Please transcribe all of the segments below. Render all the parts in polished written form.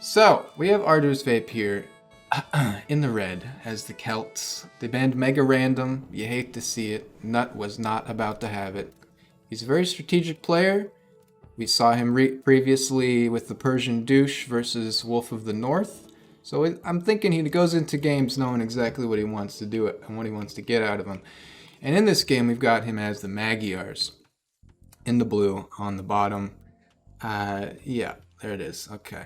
So, we have Arduous Vape here in the red as the Celts. They banned Mega Random. You hate to see it. Nut was not about to have it. He's a very strategic player. We saw him previously with the Persian Douche versus Wolf of the North. So I'm thinking he goes into games knowing exactly what he wants to do and what he wants to get out of them. And in this game, we've got him as the Magyars in the blue on the bottom. Yeah, there it is. Okay.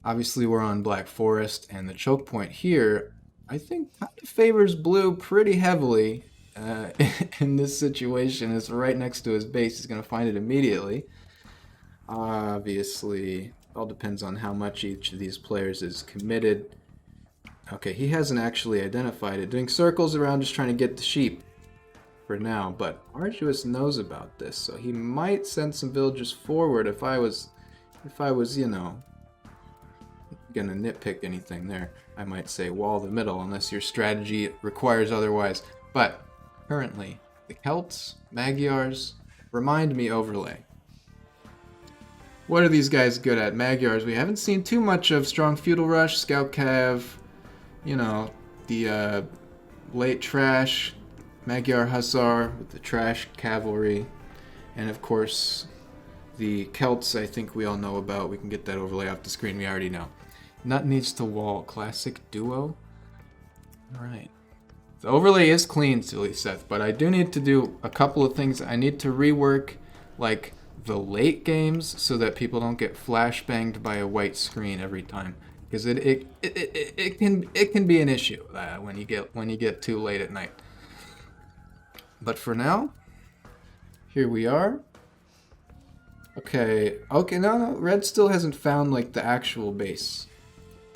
Obviously, we're on Black Forest, and the choke point here, I think, kind of favors blue pretty heavily in this situation. It's right next to his base. He's going to find it immediately. Obviously, it all depends on how much each of these players is committed. Okay, he hasn't actually identified it. Doing circles around just trying to get the sheep for now, but Arduous knows about this, so he might send some villagers forward if I was, you know, gonna nitpick anything there. I might say wall the middle unless your strategy requires otherwise. But currently, the Celts, Magyars, remind me overlay. What are these guys good at? Magyars, we haven't seen too much of Strong Feudal Rush, Scout Cav, you know, the late trash, Magyar Hussar with the trash cavalry, and of course the Celts I think we all know about. We can get that overlay off the screen, we already know. Nut needs to wall. Classic duo. Alright. The overlay is clean, Silly Seth, but I do need to do a couple of things. I need to rework, like, the late games so that people don't get flashbanged by a white screen every time. Because it can be an issue when you get too late at night. But for now, here we are. Okay, no, red still hasn't found, like, the actual base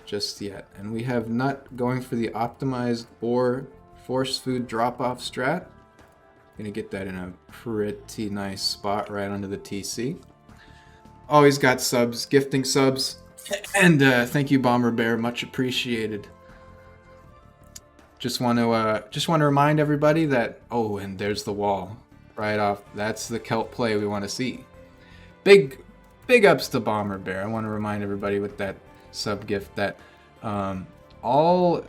just yet. And we have Nut going for the optimized ore force food drop-off strat. Gonna get that in a pretty nice spot right under the TC. Oh, he's got subs, gifting subs. And thank you, Bomber Bear, much appreciated. Just want to remind everybody that, oh, and there's the wall right off. That's the Celt play we want to see. Big ups to Bomber Bear. I want to remind everybody with that sub gift that all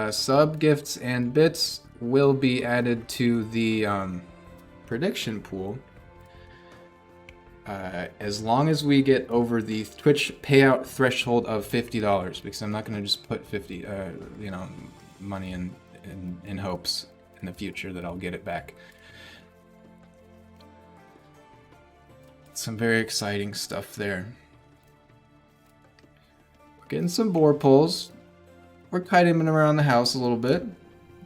sub gifts and bits will be added to the prediction pool as long as we get over the Twitch payout threshold of $50, because I'm not going to just put 50 money in hopes in the future that I'll get it back. Some very exciting stuff there. We're getting some boar pulls. We're kiting them around the house a little bit.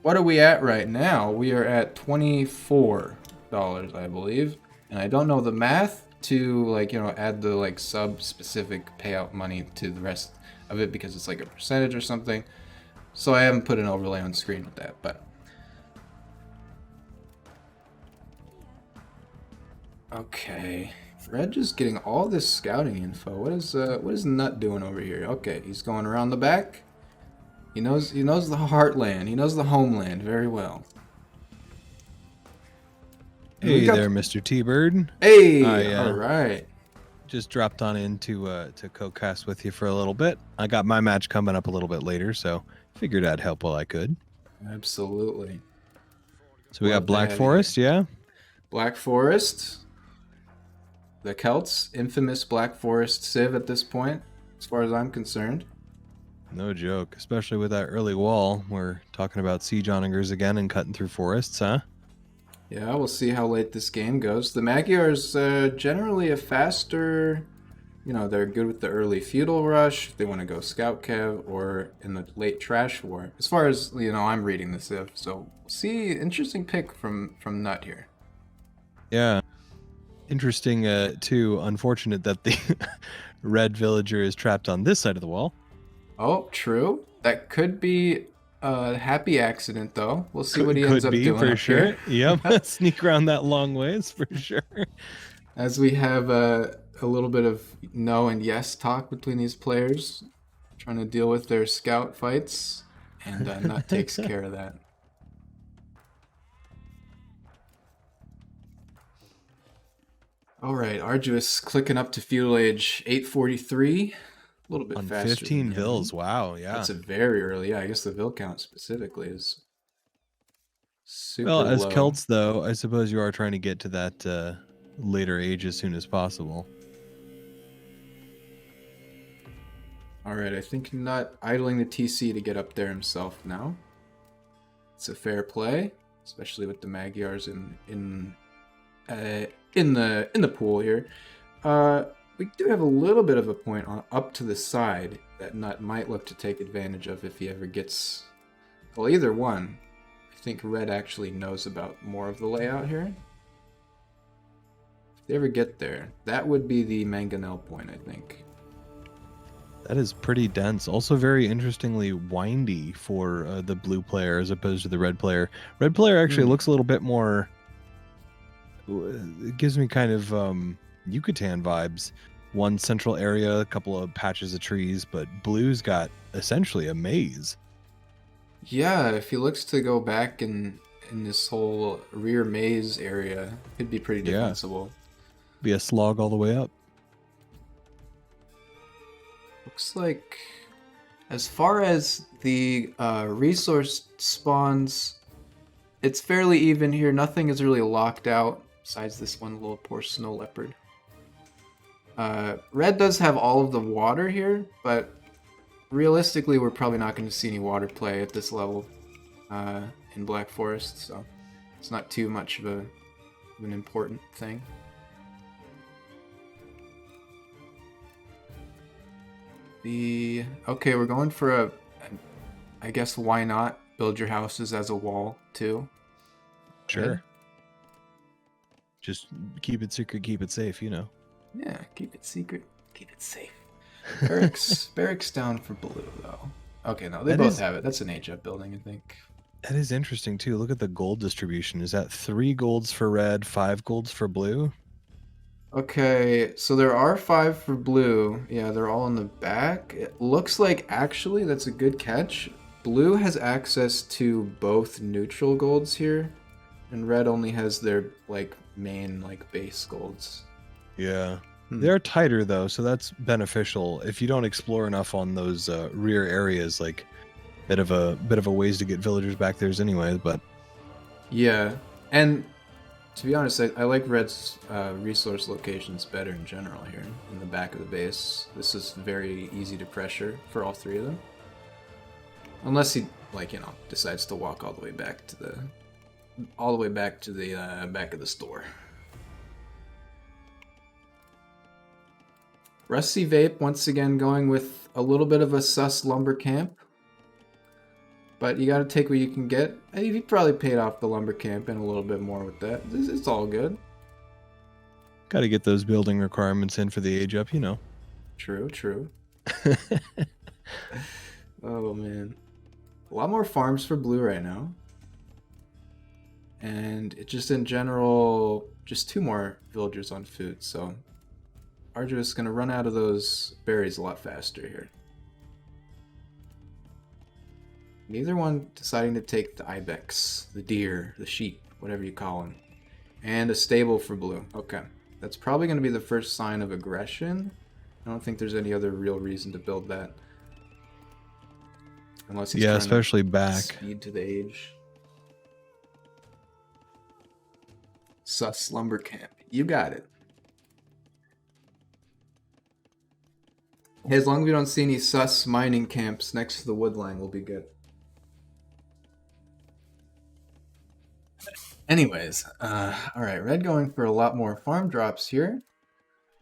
What are we at right now? We are at $24, I believe. And I don't know the math to, like, you know, add the, like, sub-specific payout money to the rest of it because it's like a percentage or something. So I haven't put an overlay on screen with that, but okay. Red just getting all this scouting info. What is Nut doing over here? Okay, he's going around the back. He knows the heartland. He knows the homeland very well. Hey there, Mr. T-Bird. Hey, all right. Just dropped on in to co-cast with you for a little bit. I got my match coming up a little bit later, so figured I'd help while I could. Absolutely. So we got Black Forest, yeah? Black Forest. The Celts, infamous Black Forest Civ at this point, as far as I'm concerned. No joke, especially with that early wall. We're talking about siege onagers again and cutting through forests, huh? Yeah, we'll see how late this game goes. The Magyars generally a faster, you know, they're good with the early feudal rush. If they want to go scout cav or in the late trash war. As far as, you know, I'm reading the Civ, so see, interesting pick from Nut here. Yeah. Interesting, too. Unfortunate that the red villager is trapped on this side of the wall. Oh, true. That could be a happy accident, though. We'll see what he ends up doing. For sure. Yep. Sneak around that long ways for sure. As we have a little bit of no and yes talk between these players, trying to deal with their scout fights, and Nut takes care of that. All right, Arduous clicking up to feudal age 843. little bit On faster 15 than vills. him. Wow, yeah. That's a very early. Yeah, I guess the vill count specifically is super Well, as low. Celts, though, I suppose you are trying to get to that later age as soon as possible. All right, I think not idling the TC to get up there himself now. It's a fair play, especially with the Magyars in the pool here. We do have a little bit of a point up to the side that Nut might look to take advantage of if he ever gets. Well, either one. I think Red actually knows about more of the layout here. If they ever get there, that would be the Mangonel point, I think. That is pretty dense. Also very interestingly windy for the blue player as opposed to the red player. Red player actually looks a little bit more... It gives me kind of Yucatan vibes. One central area, a couple of patches of trees, but blue's got essentially a maze. Yeah, if he looks to go back in this whole rear maze area, it'd be pretty defensible. Be a slog all the way up. Looks like, as far as the resource spawns, it's fairly even here. Nothing is really locked out, besides this one little poor snow leopard. Red does have all of the water here, but realistically, we're probably not going to see any water play at this level in Black Forest, so it's not too much of an important thing. Okay, we're going for I guess why not build your houses as a wall too? Sure. Right? Just keep it secret, keep it safe, you know. Yeah, keep it secret, keep it safe. Barracks down for blue though. Okay, no, they both have it. That's an age-up building, I think. That is interesting too. Look at the gold distribution. Is that 3 golds for red, 5 golds for blue? Okay, so there are 5 for blue. Yeah, they're all in the back. It looks like, actually, that's a good catch. Blue has access to both neutral golds here, and red only has their main base golds. Yeah. They're tighter though, so that's beneficial. If you don't explore enough on those rear areas, bit of a ways to get villagers back there anyway, but yeah. And to be honest, I like red's resource locations better in general here in the back of the base. This is very easy to pressure for all 3 of them. Unless he decides to walk all the way back to the back of the store. Rusty Vape once again going with a little bit of a sus lumber camp. But you gotta take what you can get. He probably paid off the lumber camp and a little bit more with that. It's all good. Gotta get those building requirements in for the age up, you know. True. Oh man. A lot more farms for blue right now. And it just in general, just 2 more villagers on food, so Arduous is going to run out of those berries a lot faster here. Neither one deciding to take the ibex, the deer, the sheep, whatever you call them. And a stable for blue. Okay. That's probably going to be the first sign of aggression. I don't think there's any other real reason to build that. Unless he's trying especially to back. Speed to the age. Sus lumber camp. You got it. As long as we don't see any sus mining camps next to the woodline, we'll be good. Anyways, alright, Red going for a lot more farm drops here.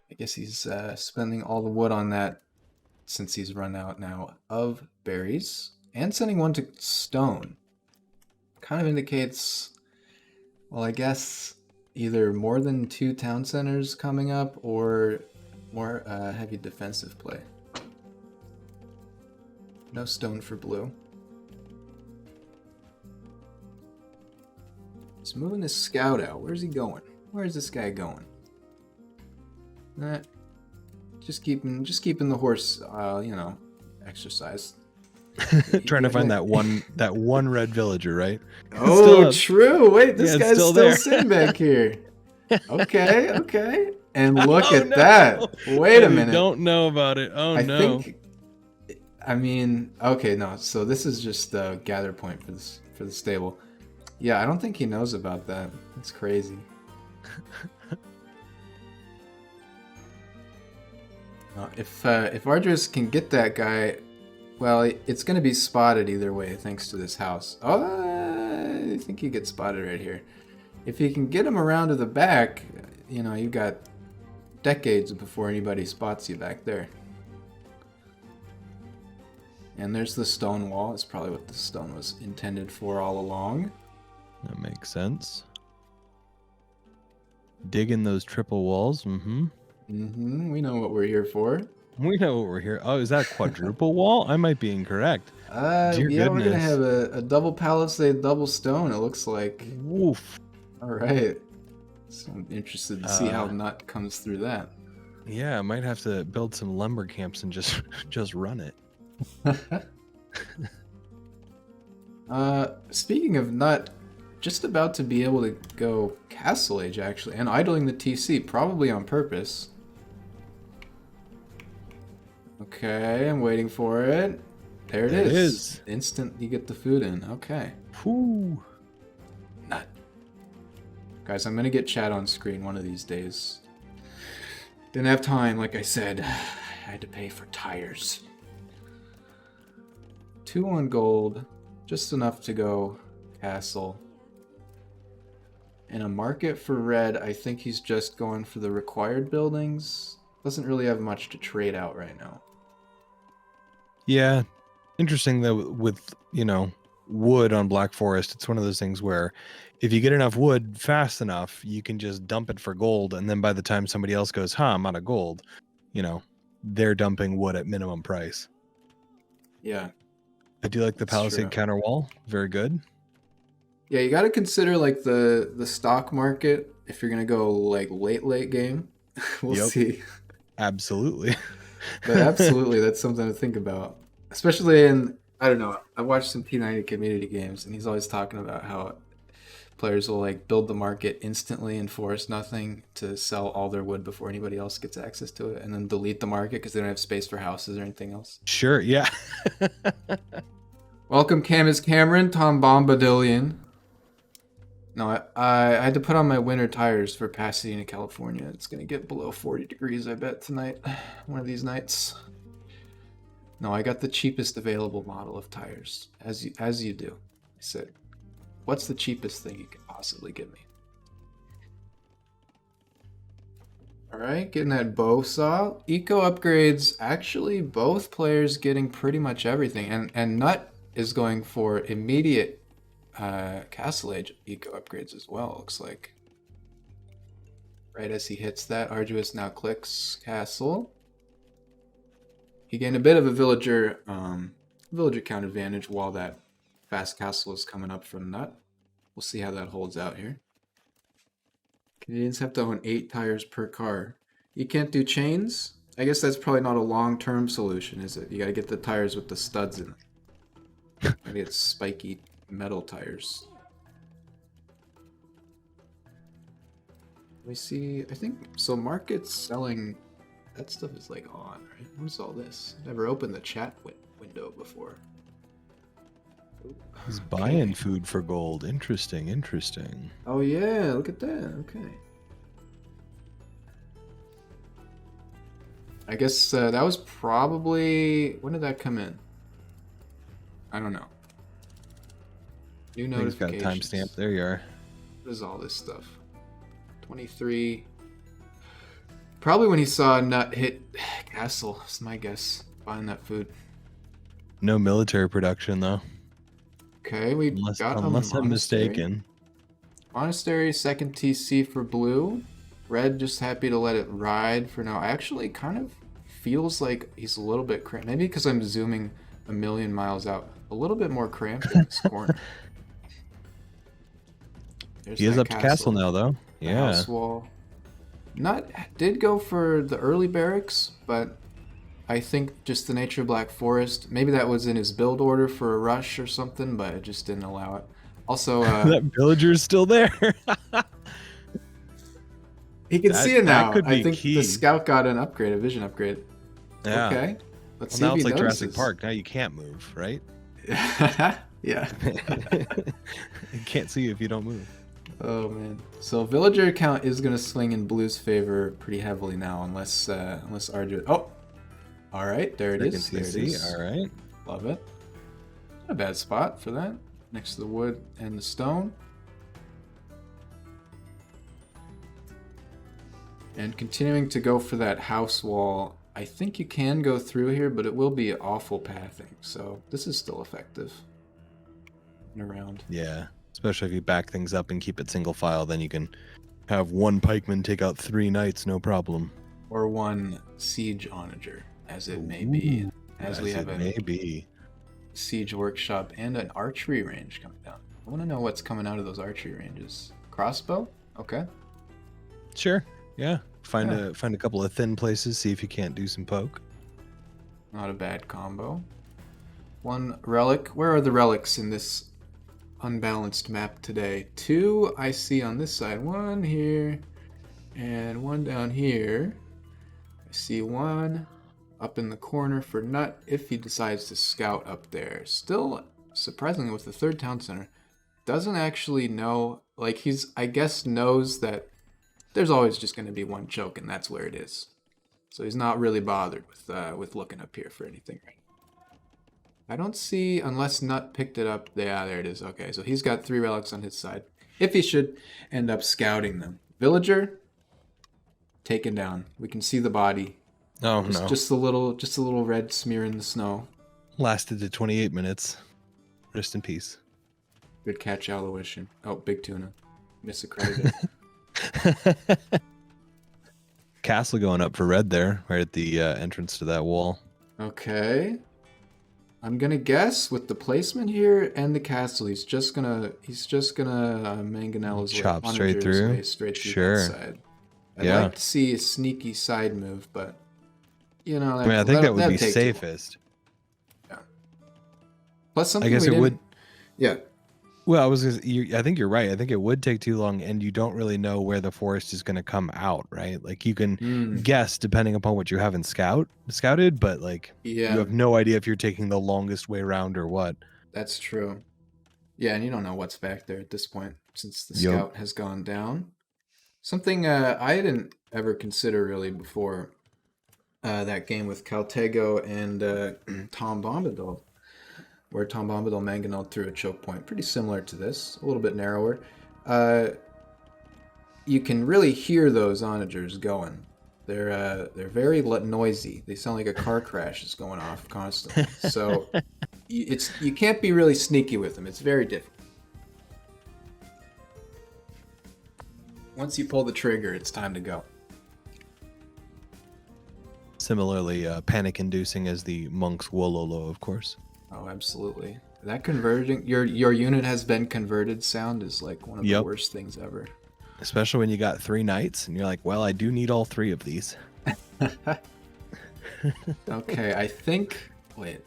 I guess he's spending all the wood on that since he's run out now of berries. And sending one to stone. Kind of indicates, well, I guess either more than 2 town centers coming up or more heavy defensive play. No stone for blue. He's moving his scout out. Where's he going? Where's this guy going? Just keeping the horse, exercise. Trying to find that one red villager, right? Oh, true. Wait, this guy's still there. sitting back here. Okay. And look Oh, at no. that. Wait a You minute. don't know about it. Oh, I no. think. I mean, okay, no. So this is just the gather point for the stable. Yeah, I don't think he knows about that. It's crazy. If Arduous can get that guy, well, it's gonna be spotted either way, thanks to this house. Oh, I think he gets spotted right here. If he can get him around to the back, you know, you've got decades before anybody spots you back there. And there's the stone wall. It's probably what the stone was intended for all along. That makes sense. Digging those triple walls. Mm-hmm. Mm-hmm. We know what we're here for. We know what we're here. Oh, is that quadruple wall? I might be incorrect. Dear Yeah, we're gonna goodness. have a double palisade, double stone. It looks like. Woof. All right. So I'm interested to see how Nut comes through that. Yeah, I might have to build some lumber camps and just run it. Speaking of Nut, just about to be able to go Castle Age actually, and idling the TC, probably on purpose. Okay, I'm waiting for it. There it is. Instant, you get the food in. Okay. Whew. Nut. Guys, I'm gonna get chat on screen one of these days. Didn't have time, like I said. I had to pay for tires. 2 on gold, just enough to go castle. And a market for red, I think he's just going for the required buildings. Doesn't really have much to trade out right now. Yeah. Interesting though, with, you know, wood on Black Forest, it's one of those things where if you get enough wood fast enough, you can just dump it for gold, and then by the time somebody else goes, I'm out of gold, you know, they're dumping wood at minimum price. Yeah. I do like the Palisade counter wall. Very good. Yeah, you got to consider like the stock market if you're gonna go like late game. We'll see. Absolutely. But absolutely, that's something to think about. Especially in, I don't know, I watched some P90 community games, and he's always talking about how players will like build the market instantly and force nothing to sell all their wood before anybody else gets access to it, and then delete the market because they don't have space for houses or anything else. Sure, yeah. Welcome, Camus Cameron, Tom Bombadillion. No, I had to put on my winter tires for Pasadena, California. It's going to get below 40 degrees, I bet, tonight. One of these nights. No, I got the cheapest available model of tires, as you do. I said, what's the cheapest thing you could possibly give me? Alright, getting that bow saw. Eco upgrades, actually both players getting pretty much everything. And Nut is going for immediate Castle Age eco upgrades as well, looks like. Right as he hits that, Arduous now clicks Castle. He gained a bit of a villager count advantage while that fast castle is coming up from Nut. We'll see how that holds out here. Canadians have to own 8 tires per car. You can't do chains? I guess that's probably not a long-term solution, is it? You gotta get the tires with the studs in them. Gotta get spiky metal tires. Let me see. I think so. Market's selling. That stuff is like on, right? What's all this? Never opened the chat window before. Ooh, He's buying food for gold. Interesting, interesting. Oh yeah, look at that. Okay. I guess that was probably, when did that come in? I don't know. New notifications. Got a timestamp. There you are. What is all this stuff? 23. Probably when he saw Nut hit Castle, is my guess. Buying that food. No military production though. Okay, we got unless I'm mistaken. Monastery, second TC for blue. Red just happy to let it ride for now. Actually, kind of feels like he's a little bit cramped. Maybe because I'm zooming a million miles out. A little bit more cramped in this corner. He is up to castle now, though. Yeah. House wall. Nut did go for the early barracks, but I think just the nature of Black Forest. Maybe that was in his build order for a rush or something, but it just didn't allow it. Also, that villager's still there. He can see it That now. could I be think the key. scout got an upgrade, a vision upgrade. Yeah. Okay. Let's Well, see now if it's he like notices. Jurassic Park. Now you can't move, right? Yeah. You can't see you if you don't move. Oh man. So villager count is gonna swing in Blue's favor pretty heavily now, unless Arduous. Oh, all right, there it is. There it is. All right. Love it. Not a bad spot for that. Next to the wood and the stone. And continuing to go for that house wall. I think you can go through here, but it will be awful pathing. So this is still effective. And around. Yeah. Especially if you back things up and keep it single file, then you can have one pikeman take out 3 knights, no problem. Or one siege onager, as it may be. As we have a siege workshop and an archery range coming down. I want to know what's coming out of those archery ranges. Crossbow? Okay. Sure. Yeah. Find a couple of thin places, see if you can't do some poke. Not a bad combo. One relic. Where are the relics in this unbalanced map today? 2 I see on this side. 1 here and 1 down here. I see 1 up in the corner for Nut if he decides to scout up there. Still, surprisingly, with the 3rd town center, doesn't actually know, like he's, I guess, knows that there's always just going to be 1 choke and that's where it is. So he's not really bothered with looking up here for anything right now. I don't see, unless Nut picked it up. Yeah, there it is. Okay, so he's got 3 relics on his side. If he should end up scouting them. Villager, taken down. We can see the body. Oh no! Just a little red smear in the snow. Lasted to 28 minutes. Rest in peace. Good catch, Aloysian. Oh, big tuna. Misaccredited. Castle going up for red there, right at the entrance to that wall. Okay. I'm gonna guess with the placement here and the castle, he's just gonna mangonel his chop way, straight through. Straight through Sure. that side. I'd like to see a sneaky side move, but you know, I mean, I think that would be safest. Yeah. Plus something I guess it would. Yeah. Well, I think you're right. I think it would take too long, and you don't really know where the forest is going to come out, right? Like you can guess depending upon what you haven't scouted, but like you have no idea if you're taking the longest way around or what. That's true. Yeah, and you don't know what's back there at this point since the scout has gone down. Something I didn't ever consider really before that game with Caltego and Tom Bombadil, where Tom Bombadil mangonelled through a choke point. Pretty similar to this, a little bit narrower. You can really hear those onagers going. They're very noisy. They sound like a car crash is going off constantly. So you can't be really sneaky with them. It's very difficult. Once you pull the trigger, it's time to go. Similarly, panic-inducing as the monk's Wololo, of course. Oh, absolutely. That converting your unit has been converted sound is like one of the worst things ever. Especially when you got 3 knights and you're like, well, I do need all 3 of these. Okay, I think. Wait.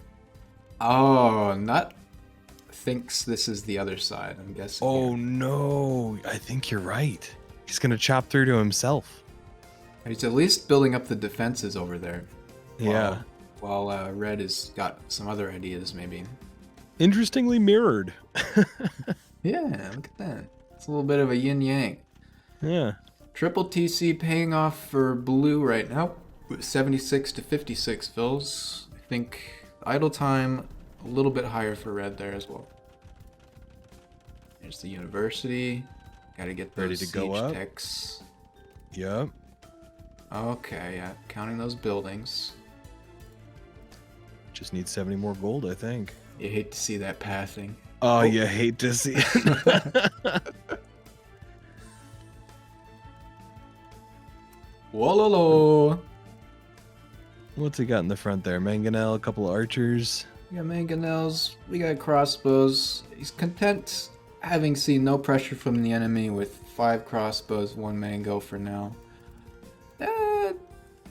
Oh, Nut thinks this is the other side. I'm guessing. Oh no! I think you're right. He's gonna chop through to himself. He's at least building up the defenses over there. Yeah. While Red has got some other ideas, maybe. Interestingly mirrored. Yeah, look at that. It's a little bit of a yin-yang. Yeah. Triple TC paying off for Blue right now. 76 to 56 fills. I think idle time a little bit higher for Red there as well. There's the university. Got to get those ready to go up. techs. Yep. Okay, yeah. Counting those buildings. Just need 70 more gold, I think. You hate to see that pathing. Oh, you hate to see it. Whoa. What's he got in the front there? Mangonel, a couple of archers. We got mangonels, we got crossbows. He's content having seen no pressure from the enemy with 5 crossbows, 1 mango for now.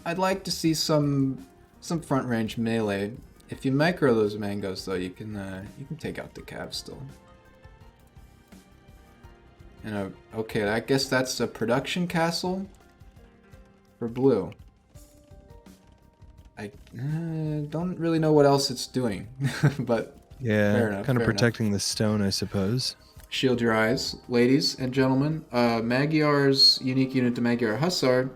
I'd like to see some front range melee. If you micro those mangoes though, you can take out the cav still. And okay, I guess that's a production castle. for blue. I don't really know what else it's doing, but Yeah, fair enough. kind of fair enough. protecting the stone, I suppose. Shield your eyes, ladies and gentlemen. Magyar's unique unit to Magyar Hussar,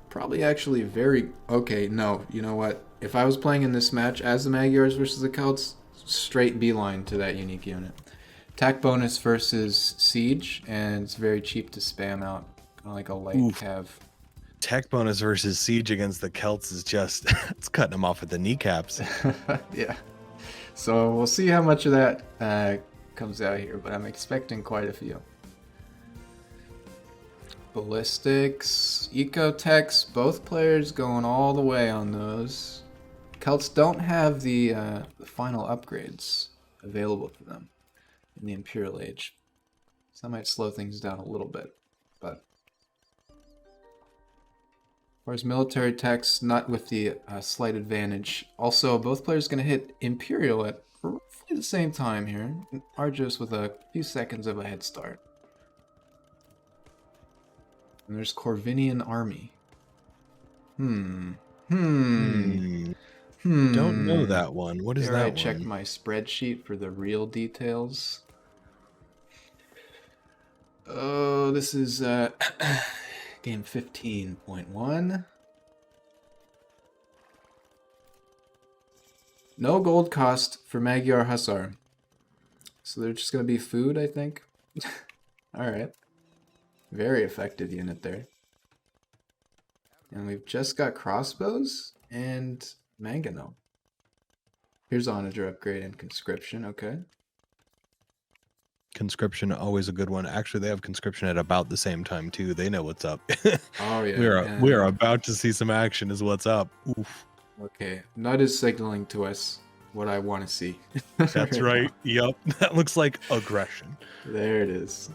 probably actually very... Okay, no, you know what? If I was playing in this match as the Magyars versus the Celts, straight beeline to that unique unit. Attack bonus versus Siege, and it's very cheap to spam out. Kind of like a light cav. Tech bonus versus Siege against the Celts is just... it's cutting them off at the kneecaps. Yeah. So we'll see how much of that comes out here, but I'm expecting quite a few. Ballistics, Ecotechs, both players going all the way on those. Celts don't have the final upgrades available to them in the Imperial Age. So that might slow things down a little bit. But as far as military techs, not with the slight advantage. Also, both players going to hit Imperial at roughly the same time here. Arduous with a few seconds of a head start. And there's Corvinian Army. Don't know that one. What is that I one? check my spreadsheet for the real details. Oh, this is game 15.1. No gold cost for Magyar Hussar. So they're just going to be food, I think. Alright. Very effective unit there. And we've just got crossbows and Mangano. Here's Onager upgrade and conscription, okay. Conscription, always a good one. Actually, they have conscription at about the same time too. They know what's up. Oh yeah. We are about to see some action is what's up. Oof. Okay. Nut is signaling to us what I want to see. That's right. Yup. That looks like aggression. There it is.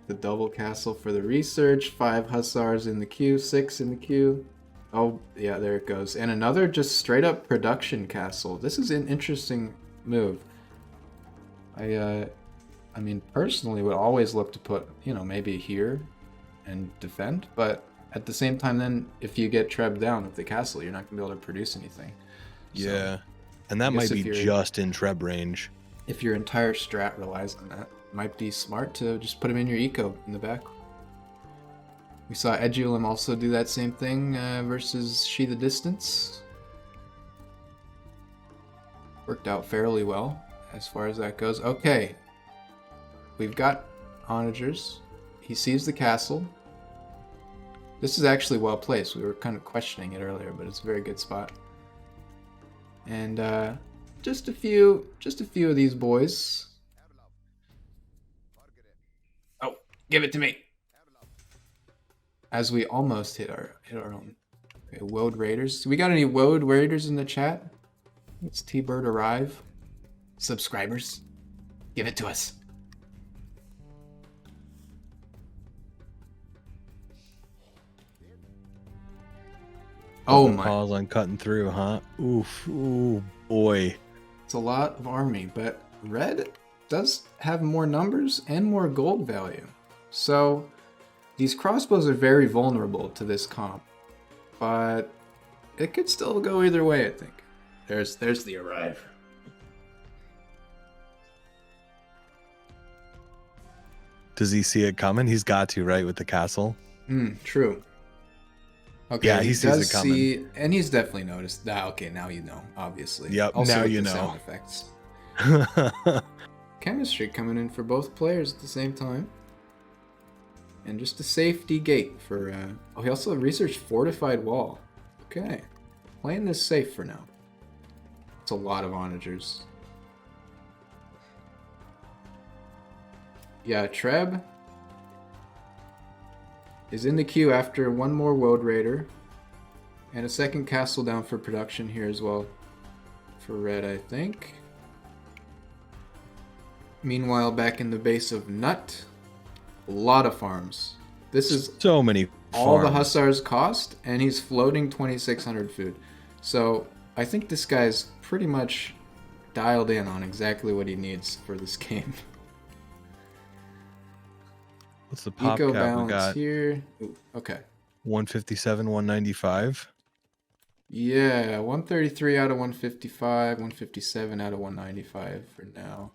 The double castle for the research, 5 hussars in the queue, 6 in the queue. Oh, yeah, there it goes. And another just straight up production castle. This is an interesting move. I mean, personally would always look to put, you know, maybe here and defend, but at the same time then, if you get trebbed down with the castle, you're not going to be able to produce anything. Yeah, and that might be just in treb range. If your entire strat relies on that, it might be smart to just put him in your eco in the back. We saw Edulim also do that same thing versus She the Distance. Worked out fairly well as far as that goes. Okay, we've got onagers. He sees the castle. This is actually well placed. We were kind of questioning it earlier, but it's a very good spot. And just a few of these boys. Oh, give it to me. As we almost hit our own. Okay, Woad Raiders. We got any Woad Raiders in the chat? It's T-Bird arrive. Subscribers, give it to us. Oh my. Pause on cutting through, huh? Oof. Ooh, boy. It's a lot of army, but red does have more numbers and more gold value. So these crossbows are very vulnerable to this comp, but it could still go either way, I think. There's the arrive. Does he see it coming? He's got to, right, with the castle? True. Okay, yeah, he sees it coming. And he's definitely noticed that. Okay, now you know, obviously. Yep, also now with you the know. Sound effects. Chemistry coming in for both players at the same time. And just a safety gate for... Oh, he also researched fortified wall. Okay. Playing this safe for now. It's a lot of onagers. Yeah, Treb is in the queue after one more Woad Raider. And a second castle down for production here as well. For red, I think. Meanwhile, back in the base of Nut, a lot of farms. This is so many farms. All the hussars cost, and he's floating 2,600 food. So I think this guy's pretty much dialed in on exactly what he needs for this game. What's the pop Eco cap we balance got? here. Ooh, Okay. 157, 195. Yeah, 133 out of 155, 157 out of 195 for now.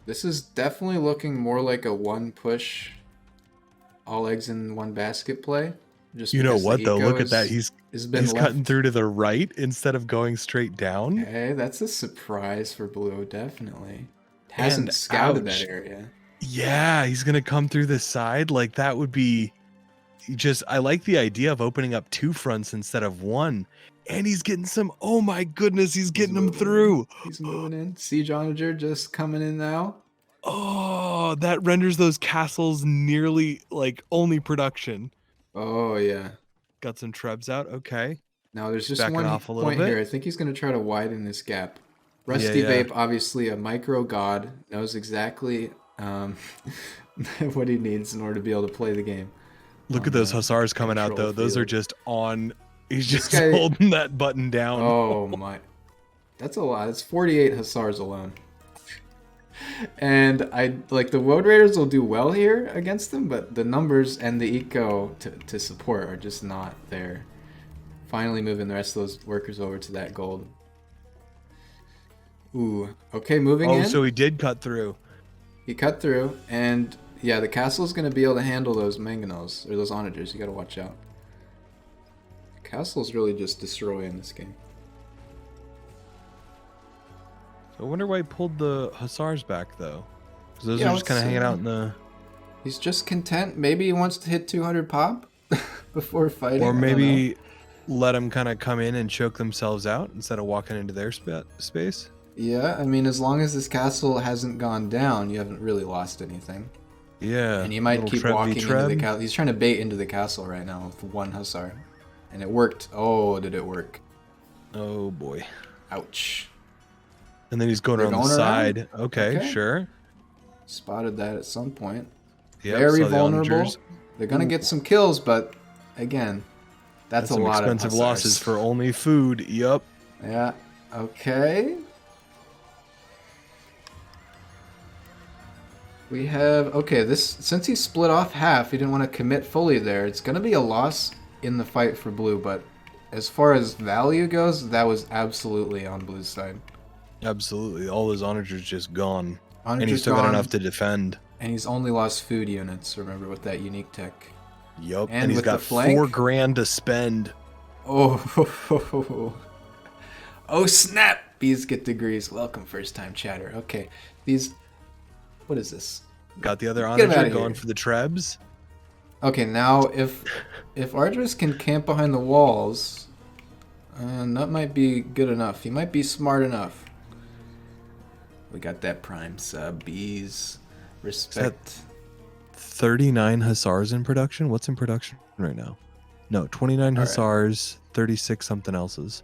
This is definitely looking more like a one push, all eggs in one basket play. Just You know because the what though? eco Look at that. has been He's cutting left. through to the right instead of going straight down. Okay, that's a surprise for Blue, definitely. And Hasn't scouted that ouch. area. Yeah, he's gonna come through the side. Like that would be just I like the idea of opening up two fronts instead of one. And he's getting some oh my goodness, he's getting them through. He's moving in. Siege Onager just coming in now. Oh, that renders those castles nearly like only production. Oh, yeah. Got some trebs out. Okay. Now there's just Backing one off a little point here. bit. I think he's going to try to widen this gap. Yeah, Rusty yeah. Vape, obviously a micro god, knows exactly what he needs in order to be able to play the game. Look at those hussars coming out though. Those are just on. He's This just guy- holding that button down. Oh my. That's a lot. It's 48 hussars alone. And I like the Road Raiders will do well here against them, but the numbers and the eco to support are just not there. Finally moving the rest of those workers over to that gold. Ooh. Okay, moving in. Oh, so he did cut through. He cut through, and yeah, the castle's going to be able to handle those manganos, or those onagers. You got to watch out. The castle's really just destroying this game. So I wonder why he pulled the hussars back though. Because those Yeah, are just kind of hanging out in the. He's just content. Maybe he wants to hit 200 pop before fighting. Or maybe let them kind of come in and choke themselves out instead of walking into their space. Yeah, I mean, as long as this castle hasn't gone down, you haven't really lost anything. Yeah. And he might little keep walking into the castle. He's trying to bait into the castle right now with one hussar. And it worked. Oh, did it work? Oh boy. Ouch. And then he's going They're around going the around? side. Okay, sure. Spotted that at some point. Yep, Very saw the vulnerable. onagers. They're going to get some kills, but again, that's a some lot expensive of losses for only food. Yup. Yeah. Okay. We have this since he split off half, he didn't want to commit fully there. It's going to be a loss in the fight for blue, but as far as value goes, that was absolutely on blue's side. Absolutely. All those onagers just gone. Onagers and he's still got gone, enough to defend. And he's only lost food units, remember, with that unique tech. Yup. And And he's with got the flank? $4,000 to spend. Oh, oh snap! Bees get degrees. Welcome, first time chatter. Okay, these. What is this? Got the other Get him onager outta going here. for the trebs. Okay, now if Arduous can camp behind the walls, that might be good enough. He might be smart enough. We got that prime sub. Bees. Respect. 39 hussars in production? What's in production right now? No, 29 hussars, 36 something else's.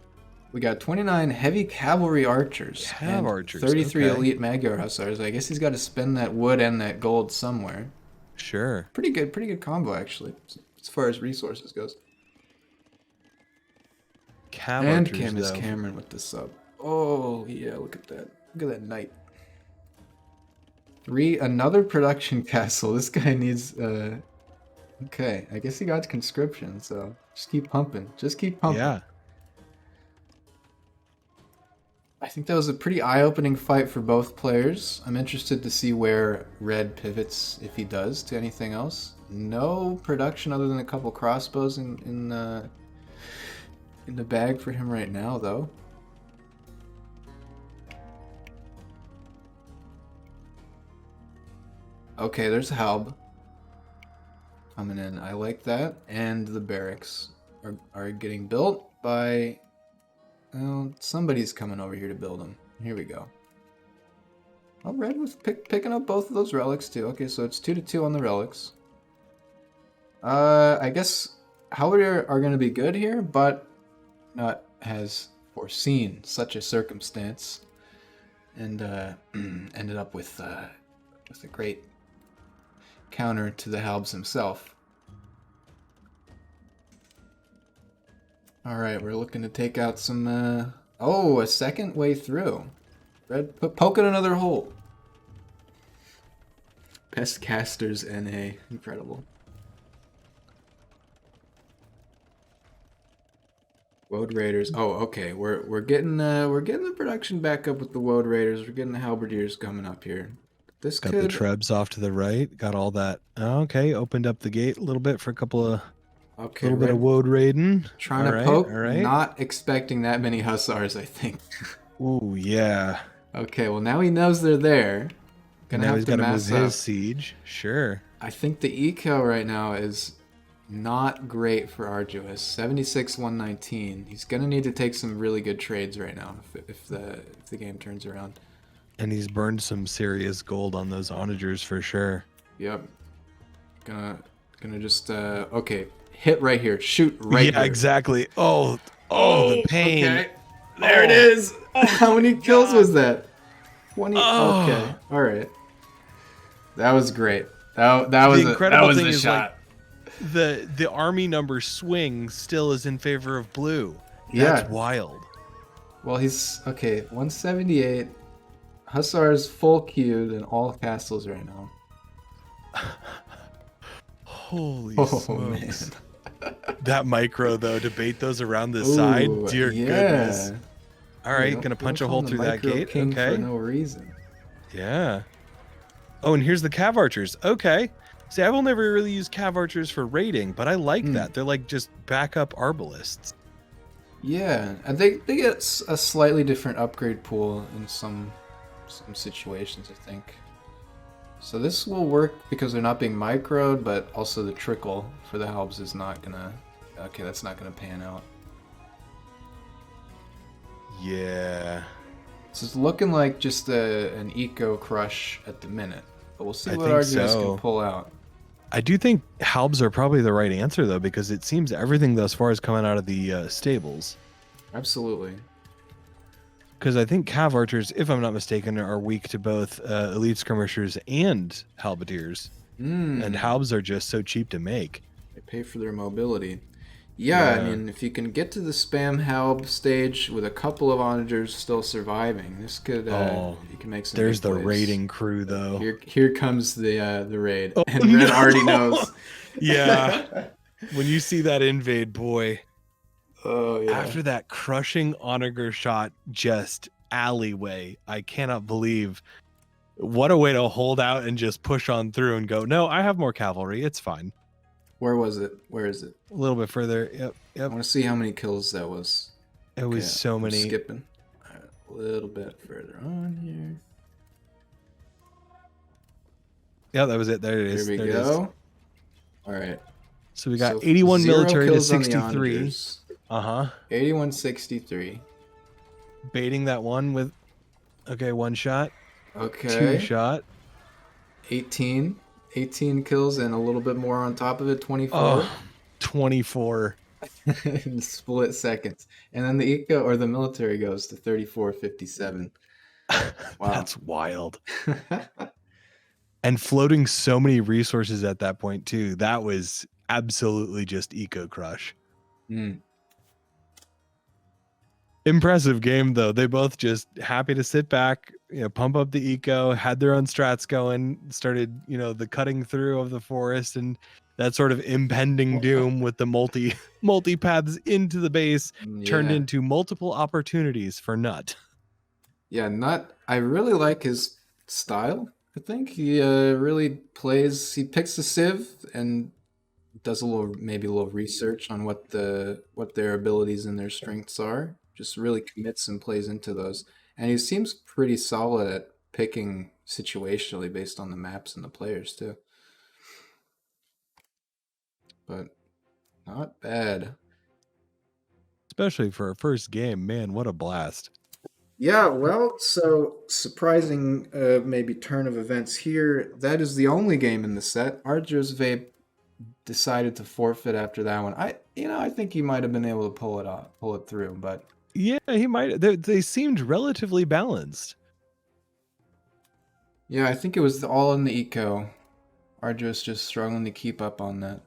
We got 29 heavy cavalry archers. Cav archers, 33 okay. elite Magyar hussars. I guess he's got to spend that wood and that gold somewhere. Sure. Pretty good combo actually, as far as resources goes. Cav And archers, Cam is though. Cameron with the sub. Oh yeah, look at that. Look at that knight. Another production castle. This guy needs okay, I guess he got conscription, so just keep pumping. Just keep pumping. Yeah. I think that was a pretty eye-opening fight for both players. I'm interested to see where Red pivots, if he does, to anything else. No production other than a couple crossbows in the bag for him right now, though. Okay, there's Halb coming in. I like that. And the barracks are getting built by... Well, somebody's coming over here to build them. Here we go. Oh, Red was picking up both of those relics too. Okay, so it's 2-2 on the relics. I guess Halberd are going to be good here, but not has foreseen such a circumstance, and ended up with a great counter to the Halbs himself. Alright, we're looking to take out some, a second way through. Red poking another hole. Best casters NA. Incredible. Woad Raiders. Oh, okay. We're getting the production back up with the Woad Raiders. We're getting the Halberdiers coming up here. This Got the could Trebs off to the right. Got all that. Okay, opened up the gate a little bit for a couple of okay. little bit of Woad raiding. Trying All to right, poke. all right. Not expecting that many Hussars, I think. Ooh, yeah. Okay. Well, now he knows they're there. Gonna Now have he's to got to move mass his up. siege. Sure. I think the eco right now is not great for Arduous. 76 119. He's gonna need to take some really good trades right now if the game turns around. And he's burned some serious gold on those onagers for sure. Yep. Gonna just okay. Hit right here. Shoot right yeah, here. exactly. Oh, the pain. Okay. There it is. How many kills was that? 20. Oh. Okay. All right. That was great. That was the incredible that was thing a is shot. like the army number swing still is in favor of blue. Yeah. That's wild. Well, he's okay. 178. Hussars full queued in all castles right now. Holy Oh, smokes. man. That micro though, to bait those around the Ooh, side. Dear yeah. goodness. All right, Don't- gonna punch a don't hole call him through the that Micro gate. King Okay. For no reason. Yeah. Oh, and here's the cav archers. Okay. See, I've only ever really used cav archers for raiding, but I like that. They're like just backup arbalists. Yeah, and they get a slightly different upgrade pool in some situations, I think. So this will work because they're not being microed, but also the trickle for the helps is not gonna. Okay, that's not gonna pan out. Yeah. This is looking like just an eco crush at the minute, but we'll see I what think Arduous so. can pull out. I do think halbs are probably the right answer though, because it seems everything thus far is coming out of the stables. Absolutely. Because I think cav archers, if I'm not mistaken, are weak to both elite skirmishers and halberdiers. And halbs are just so cheap to make. They pay for their mobility. Yeah, I mean, if you can get to the spam halb stage with a couple of onagers still surviving, this could you can make some. There's big the plays. raiding crew though. Here comes the raid, Oh, and Red already knows. Yeah. When you see that invade, boy. Oh yeah. After that crushing onager shot, just alleyway, I cannot believe what a way to hold out and just push on through and go, no, I have more cavalry. It's fine. Where was it? Where is it? A little bit further. Yep. I want to see how many kills that was. It was so I'm many. skipping. All right, a little bit further on here. Yeah, that was it. There it is. There we There it is. go. All right. So we got So 81 0 military to kills on the 63. onagers. 8163. Baiting that one with, okay, one shot, Okay. 2 shot. 18 kills and a little bit more on top of it, 24 Oh, 24. in split seconds. And then the eco or the military goes to 3457. Wow. That's wild. And floating so many resources at that point too. That was absolutely just eco crush. Impressive game though. They both just happy to sit back, pump up the eco, had their own strats going, started, the cutting through of the forest and that sort of impending doom with the multi paths into the base turned Yeah. into multiple opportunities for Nut. Yeah, Nut, I really like his style. I think he really plays, he picks the Civ and does maybe a little research on what their abilities and their strengths are. Just really commits and plays into those. And he seems pretty solid at picking situationally based on the maps and the players too. But not bad. Especially for a first game, man, what a blast. Yeah, well, so surprising maybe turn of events here. That is the only game in the set. Arduous Vape decided to forfeit after that one. I think he might have been able to pull it through, but Yeah, he might. They seemed relatively balanced. yeah, I think it was all in the eco. Arduous just struggling to keep up on that.